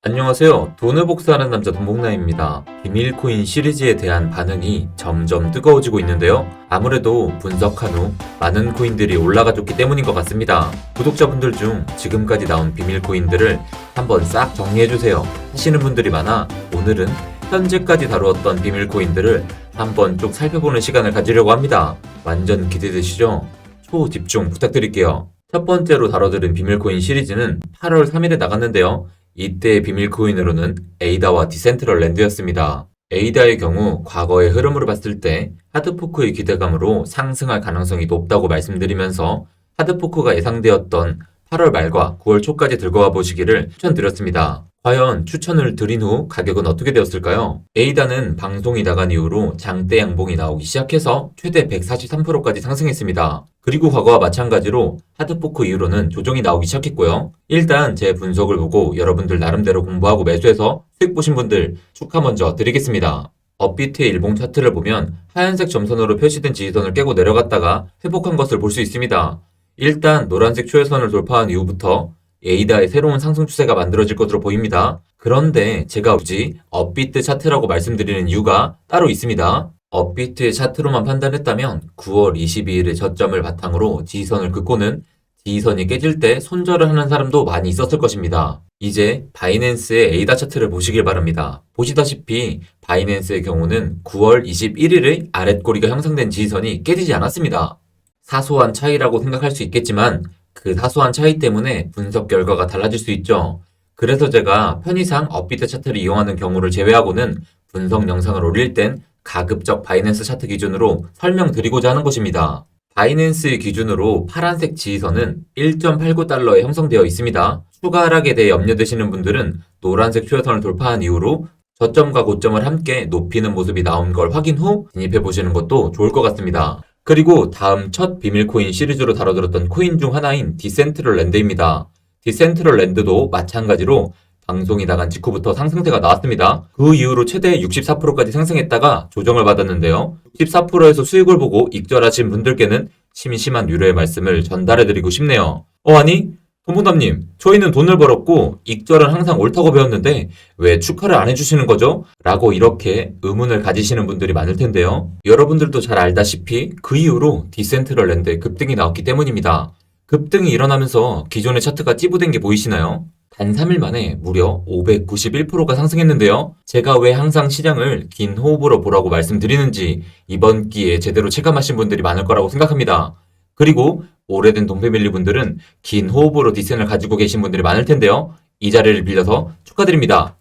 안녕하세요. 돈을 복사하는 남자 돈복남입니다. 비밀코인 시리즈에 대한 반응이 점점 뜨거워지고 있는데요. 아무래도 분석한 후 많은 코인들이 올라가줬기 때문인 것 같습니다. 구독자분들 중 지금까지 나온 비밀코인들을 한번 싹 정리해주세요 하시는 분들이 많아 오늘은 현재까지 다루었던 비밀코인들을 한번 쭉 살펴보는 시간을 가지려고 합니다. 완전 기대되시죠? 초집중 부탁드릴게요. 첫 번째로 다뤄드린 비밀코인 시리즈는 8월 3일에 나갔는데요. 이때의 비밀코인으로는 에이다와 디센트럴랜드였습니다. 에이다의 경우 과거의 흐름으로 봤을 때 하드포크의 기대감으로 상승할 가능성이 높다고 말씀드리면서 하드포크가 예상되었던 8월 말과 9월 초까지 들고 와 보시기를 추천드렸습니다. 과연 추천을 드린 후 가격은 어떻게 되었을까요? 에이다는 방송이 나간 이후로 장대 양봉이 나오기 시작해서 최대 143%까지 상승했습니다. 그리고 과거와 마찬가지로 하드포크 이후로는 조정이 나오기 시작했고요. 일단 제 분석을 보고 여러분들 나름대로 공부하고 매수해서 수익 보신 분들 축하 먼저 드리겠습니다. 업비트의 일봉 차트를 보면 하얀색 점선으로 표시된 지지선을 깨고 내려갔다가 회복한 것을 볼 수 있습니다. 일단 노란색 추세선을 돌파한 이후부터 에이다의 새로운 상승 추세가 만들어질 것으로 보입니다. 그런데 제가 굳이 업비트 차트라고 말씀드리는 이유가 따로 있습니다. 업비트의 차트로만 판단했다면 9월 22일의 저점을 바탕으로 지지선을 긋고는 지지선이 깨질 때 손절을 하는 사람도 많이 있었을 것입니다. 이제 바이낸스의 에이다 차트를 보시길 바랍니다. 보시다시피 바이낸스의 경우는 9월 21일의 아랫꼬리가 형성된 지지선이 깨지지 않았습니다. 사소한 차이라고 생각할 수 있겠지만 그 사소한 차이 때문에 분석 결과가 달라질 수 있죠. 그래서 제가 편의상 업비트 차트를 이용하는 경우를 제외하고는 분석 영상을 올릴 땐 가급적 바이낸스 차트 기준으로 설명드리고자 하는 것입니다. 바이낸스의 기준으로 파란색 지지선은 1.89달러에 형성되어 있습니다. 추가 하락에 대해 염려되시는 분들은 노란색 추세선을 돌파한 이후로 저점과 고점을 함께 높이는 모습이 나온 걸 확인 후 진입해 보시는 것도 좋을 것 같습니다. 그리고 다음 첫 비밀코인 시리즈로 다뤄들었던 코인 중 하나인 디센트럴랜드입니다. 디센트럴랜드도 마찬가지로 방송이 나간 직후부터 상승세가 나왔습니다. 그 이후로 최대 64%까지 상승했다가 조정을 받았는데요. 64%에서 수익을 보고 익절하신 분들께는 심심한 유료의 말씀을 전달해드리고 싶네요. 아니? 돈복남님, 저희는 돈을 벌었고 익절은 항상 옳다고 배웠는데 왜 축하를 안 해주시는 거죠? 라고 이렇게 의문을 가지시는 분들이 많을 텐데요. 여러분들도 잘 알다시피 그 이후로 디센트럴랜드의 급등이 나왔기 때문입니다. 급등이 일어나면서 기존의 차트가 찌부된 게 보이시나요? 단 3일 만에 무려 591%가 상승했는데요. 제가 왜 항상 시장을 긴 호흡으로 보라고 말씀드리는지 이번 기회에 제대로 체감하신 분들이 많을 거라고 생각합니다. 그리고 오래된 돈패밀리 분들은 긴 호흡으로 디센을 가지고 계신 분들이 많을 텐데요. 이 자리를 빌려서 축하드립니다.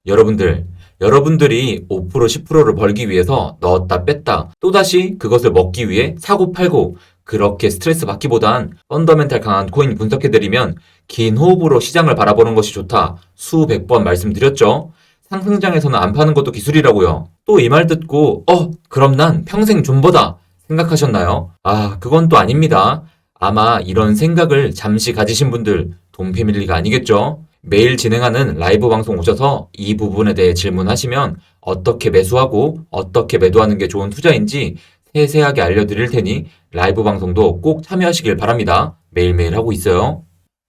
여러분들이 5% 10%를 벌기 위해서 넣었다 뺐다 또다시 그것을 먹기 위해 사고 팔고 그렇게 스트레스 받기보단 펀더멘탈 강한 코인 분석해드리면 긴 호흡으로 시장을 바라보는 것이 좋다 수백 번 말씀드렸죠. 상승장에서는 안 파는 것도 기술이라고요. 또 이 말 듣고 그럼 난 평생 존버다 생각하셨나요? 그건 또 아닙니다. 아마 이런 생각을 잠시 가지신 분들 돈패밀리가 아니겠죠? 매일 진행하는 라이브 방송 오셔서 이 부분에 대해 질문하시면 어떻게 매수하고 어떻게 매도하는 게 좋은 투자인지 세세하게 알려드릴 테니 라이브 방송도 꼭 참여하시길 바랍니다. 매일매일 하고 있어요.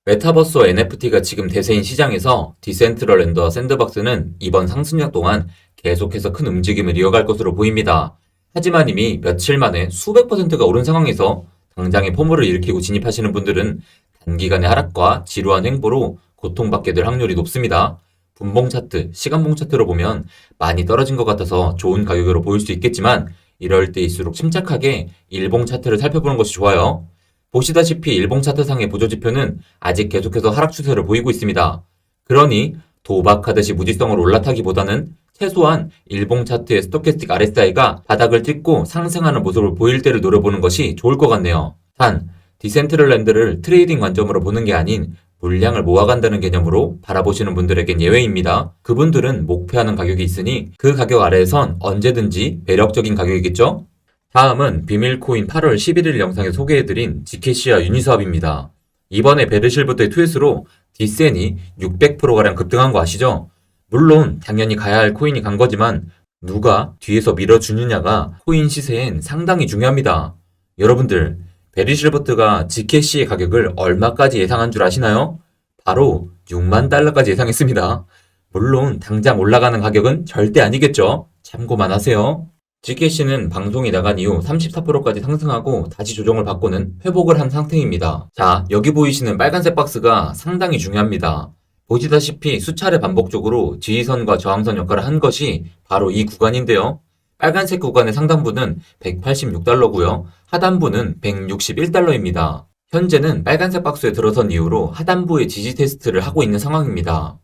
메타버스와 NFT가 지금 대세인 시장에서 디센트럴랜드와 샌드박스는 이번 상승력 동안 계속해서 큰 움직임을 이어갈 것으로 보입니다. 하지만 이미 며칠 만에 수백 %가 오른 상황에서 당장의 포물을 일으키고 진입하시는 분들은 단기간의 하락과 지루한 행보로 고통받게 될 확률이 높습니다. 분봉 차트, 시간봉 차트로 보면 많이 떨어진 것 같아서 좋은 가격으로 보일 수 있겠지만 이럴 때일수록 침착하게 일봉 차트를 살펴보는 것이 좋아요. 보시다시피 일봉 차트상의 보조지표는 아직 계속해서 하락 추세를 보이고 있습니다. 그러니 도박하듯이 무지성으로 올라타기보다는 최소한 일봉 차트의 스토캐스틱 RSI가 바닥을 찍고 상승하는 모습을 보일 때를 노려보는 것이 좋을 것 같네요. 단, 디센트럴랜드를 트레이딩 관점으로 보는 게 아닌 물량을 모아간다는 개념으로 바라보시는 분들에겐 예외입니다. 그분들은 목표하는 가격이 있으니 그 가격 아래에선 언제든지 매력적인 가격이겠죠? 다음은 비밀코인 8월 11일 영상에 소개해드린 지캐시아 유니스왑입니다. 이번에 베르실부터의 투에스로 디센이 600%가량 급등한 거 아시죠? 물론 당연히 가야 할 코인이 간 거지만 누가 뒤에서 밀어주느냐가 코인 시세엔 상당히 중요합니다. 여러분들, 베리실버트가 지캐시의 가격을 얼마까지 예상한 줄 아시나요? 바로 6만 달러까지 예상했습니다. 물론 당장 올라가는 가격은 절대 아니겠죠. 참고만 하세요. GKC는 방송이 나간 이후 34%까지 상승하고 다시 조정을 받고는 회복을 한 상태입니다. 자, 여기 보이시는 빨간색 박스가 상당히 중요합니다. 보시다시피 수차례 반복적으로 지지선과 저항선 역할을 한 것이 바로 이 구간인데요. 빨간색 구간의 상단부는 186달러고요. 하단부는 161달러입니다. 현재는 빨간색 박스에 들어선 이후로 하단부의 지지 테스트를 하고 있는 상황입니다.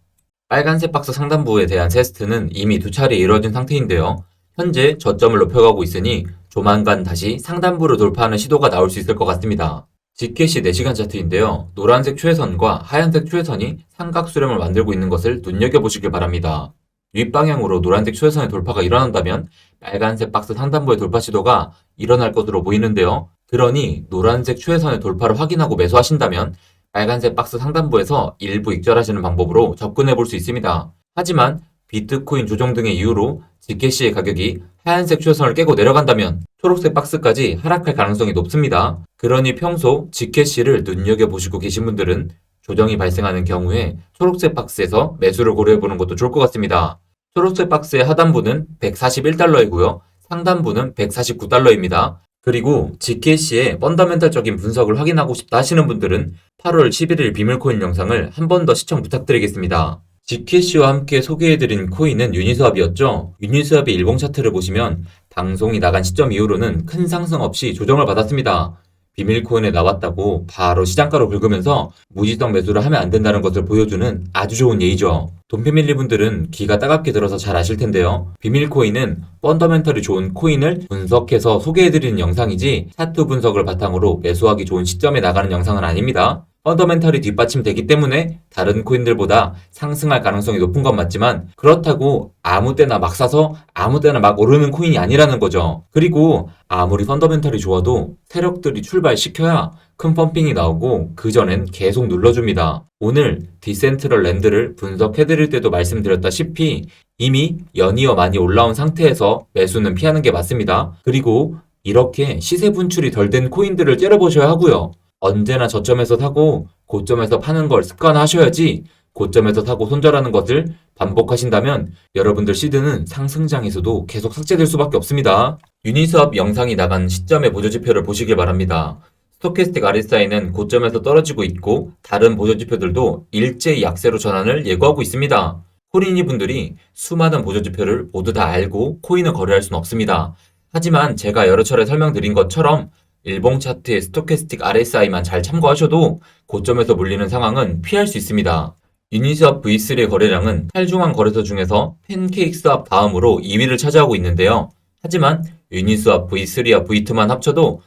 빨간색 박스 상단부에 대한 테스트는 이미 2차례 이루어진 상태인데요. 현재 저점을 높여가고 있으니 조만간 다시 상단부를 돌파하는 시도가 나올 수 있을 것 같습니다. GKC 4시간 차트인데요. 노란색 추세선과 하얀색 추세선이 삼각수렴을 만들고 있는 것을 눈여겨보시길 바랍니다. 윗방향으로 노란색 추세선의 돌파가 일어난다면 빨간색 박스 상단부의 돌파 시도가 일어날 것으로 보이는데요. 그러니 노란색 추세선의 돌파를 확인하고 매수하신다면 빨간색 박스 상단부에서 일부 익절하시는 방법으로 접근해 볼 수 있습니다. 하지만 비트코인 조정 등의 이유로 GKC의 가격이 하얀색 추세선을 깨고 내려간다면 초록색 박스까지 하락할 가능성이 높습니다. 그러니 평소 GKC를 눈여겨보시고 계신 분들은 조정이 발생하는 경우에 초록색 박스에서 매수를 고려해보는 것도 좋을 것 같습니다. 초록색 박스의 하단부는 141달러이고요. 상단부는 149달러입니다. 그리고 GKC의 펀더멘탈적인 분석을 확인하고 싶다 하시는 분들은 8월 11일 비밀코인 영상을 한 번 더 시청 부탁드리겠습니다. GKC와 함께 소개해드린 코인은 유니스왑이었죠. 유니스왑의 일봉 차트를 보시면 방송이 나간 시점 이후로는 큰 상승 없이 조정을 받았습니다. 비밀코인에 나왔다고 바로 시장가로 긁으면서 무지성 매수를 하면 안 된다는 것을 보여주는 아주 좋은 예이죠. 돈패밀리 분들은 귀가 따갑게 들어서 잘 아실 텐데요. 비밀코인은 펀더멘털이 좋은 코인을 분석해서 소개해드리는 영상이지 차트 분석을 바탕으로 매수하기 좋은 시점에 나가는 영상은 아닙니다. 펀더멘털이 뒷받침되기 때문에 다른 코인들보다 상승할 가능성이 높은 건 맞지만 그렇다고 아무 때나 막 사서 아무 때나 막 오르는 코인이 아니라는 거죠. 그리고 아무리 펀더멘털이 좋아도 세력들이 출발시켜야 큰 펌핑이 나오고 그 전엔 계속 눌러줍니다. 오늘 디센트럴 랜드를 분석해드릴 때도 말씀드렸다시피 이미 연이어 많이 올라온 상태에서 매수는 피하는 게 맞습니다. 그리고 이렇게 시세 분출이 덜 된 코인들을 째려보셔야 하고요. 언제나 저점에서 사고 고점에서 파는 걸 습관화하셔야지 고점에서 사고 손절하는 것을 반복하신다면 여러분들 시드는 상승장에서도 계속 삭제될 수밖에 없습니다. 유니스왑 영상이 나간 시점의 보조지표를 보시길 바랍니다. 스토캐스틱 RSI는 고점에서 떨어지고 있고 다른 보조지표들도 일제히 약세로 전환을 예고하고 있습니다. 코인이 분들이 수많은 보조지표를 모두 다 알고 코인을 거래할 수는 없습니다. 하지만 제가 여러 차례 설명드린 것처럼 일봉 차트의 스토캐스틱 RSI만 잘 참고하셔도 고점에서 물리는 상황은 피할 수 있습니다. 유니스왑 V3의 거래량은 탈중앙 거래소 중에서 팬케이크스왑 다음으로 2위를 차지하고 있는데요. 하지만 유니스왑 V3와 V2만 합쳐도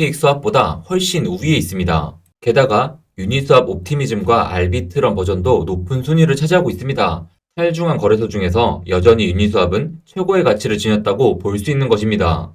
팬케이크스왑보다 훨씬 우위에 있습니다. 게다가 유니스왑 옵티미즘과 알비트럼 버전도 높은 순위를 차지하고 있습니다. 탈중앙 거래소 중에서 여전히 유니스왑은 최고의 가치를 지녔다고 볼 수 있는 것입니다.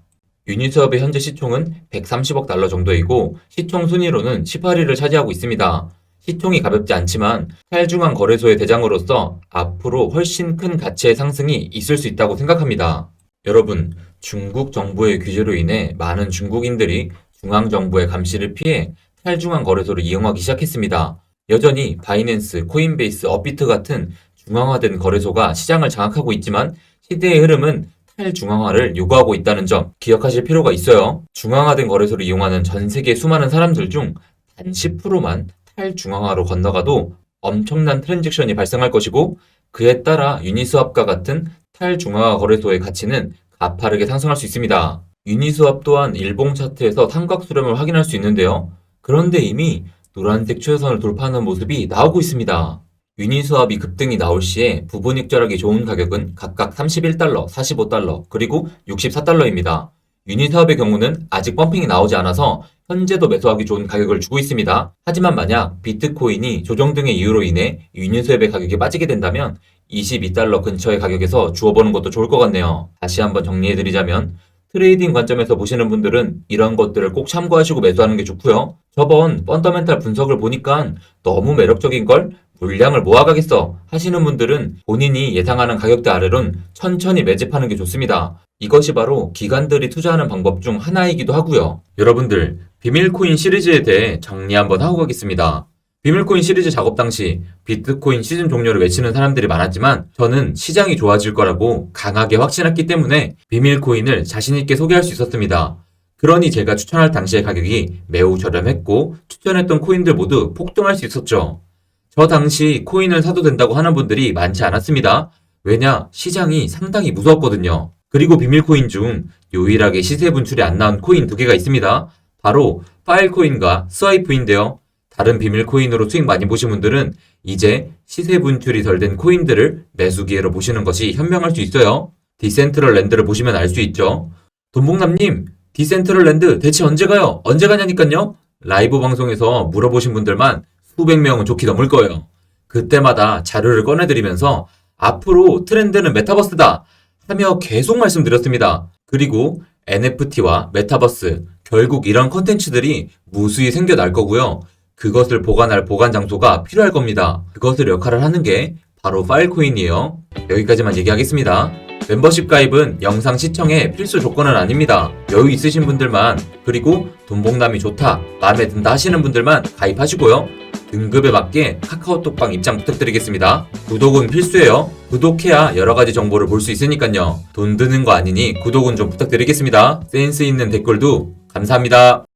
유니스왑의 현재 시총은 130억 달러 정도이고 시총 순위로는 18위를 차지하고 있습니다. 시총이 가볍지 않지만 탈중앙 거래소의 대장으로서 앞으로 훨씬 큰 가치의 상승이 있을 수 있다고 생각합니다. 여러분, 중국 정부의 규제로 인해 많은 중국인들이 중앙정부의 감시를 피해 탈중앙 거래소를 이용하기 시작했습니다. 여전히 바이낸스, 코인베이스, 업비트 같은 중앙화된 거래소가 시장을 장악하고 있지만 시대의 흐름은 탈중앙화를 요구하고 있다는 점 기억하실 필요가 있어요. 중앙화된 거래소를 이용하는 전 세계 수많은 사람들 중 단 10%만 탈중앙화로 건너가도 엄청난 트랜잭션이 발생할 것이고 그에 따라 유니스왑과 같은 탈중앙화 거래소의 가치는 가파르게 상승할 수 있습니다. 유니스왑 또한 일봉 차트에서 삼각수렴을 확인할 수 있는데요. 그런데 이미 노란색 추세선을 돌파하는 모습이 나오고 있습니다. 유니스왑이 급등이 나올 시에 부분 익절하기 좋은 가격은 각각 31달러, 45달러, 그리고 64달러입니다. 유니스왑의 경우는 아직 펌핑이 나오지 않아서 현재도 매수하기 좋은 가격을 주고 있습니다. 하지만 만약 비트코인이 조정 등의 이유로 인해 유니스왑의 가격이 빠지게 된다면 22달러 근처의 가격에서 주워보는 것도 좋을 것 같네요. 다시 한번 정리해드리자면 트레이딩 관점에서 보시는 분들은 이런 것들을 꼭 참고하시고 매수하는 게 좋고요. 저번 펀더멘탈 분석을 보니까 너무 매력적인걸? 물량을 모아가겠어 하시는 분들은 본인이 예상하는 가격대 아래론 천천히 매집하는 게 좋습니다. 이것이 바로 기관들이 투자하는 방법 중 하나이기도 하고요. 여러분들, 비밀코인 시리즈에 대해 정리 한번 하고 가겠습니다. 비밀코인 시리즈 작업 당시 비트코인 시즌 종료를 외치는 사람들이 많았지만 저는 시장이 좋아질 거라고 강하게 확신했기 때문에 비밀코인을 자신있게 소개할 수 있었습니다. 그러니 제가 추천할 당시의 가격이 매우 저렴했고 추천했던 코인들 모두 폭등할 수 있었죠. 저 당시 코인을 사도 된다고 하는 분들이 많지 않았습니다. 왜냐? 시장이 상당히 무서웠거든요. 그리고 비밀코인 중 유일하게 시세 분출이 안 나온 코인 두 개가 있습니다. 바로 파일코인과 스와이프인데요. 다른 비밀코인으로 수익 많이 보신 분들은 이제 시세 분출이 덜 된 코인들을 매수 기회로 보시는 것이 현명할 수 있어요. 디센트럴랜드를 보시면 알 수 있죠. 돈봉남님, 디센트럴랜드 대체 언제 가요? 언제 가냐니깐요? 라이브 방송에서 물어보신 분들만 수백 명은 좋게 넘을 거예요. 그때마다 자료를 꺼내드리면서 앞으로 트렌드는 메타버스다 하며 계속 말씀드렸습니다. 그리고 NFT와 메타버스, 결국 이런 컨텐츠들이 무수히 생겨날 거고요. 그것을 보관할 보관 장소가 필요할 겁니다. 그것을 역할을 하는 게 바로 파일코인이에요. 여기까지만 얘기하겠습니다. 멤버십 가입은 영상 시청의 필수 조건은 아닙니다. 여유 있으신 분들만, 그리고 돈봉남이 좋다, 마음에 든다 하시는 분들만 가입하시고요. 등급에 맞게 카카오톡방 입장 부탁드리겠습니다. 구독은 필수예요. 구독해야 여러가지 정보를 볼 수 있으니까요. 돈 드는 거 아니니 구독은 좀 부탁드리겠습니다. 센스 있는 댓글도 감사합니다.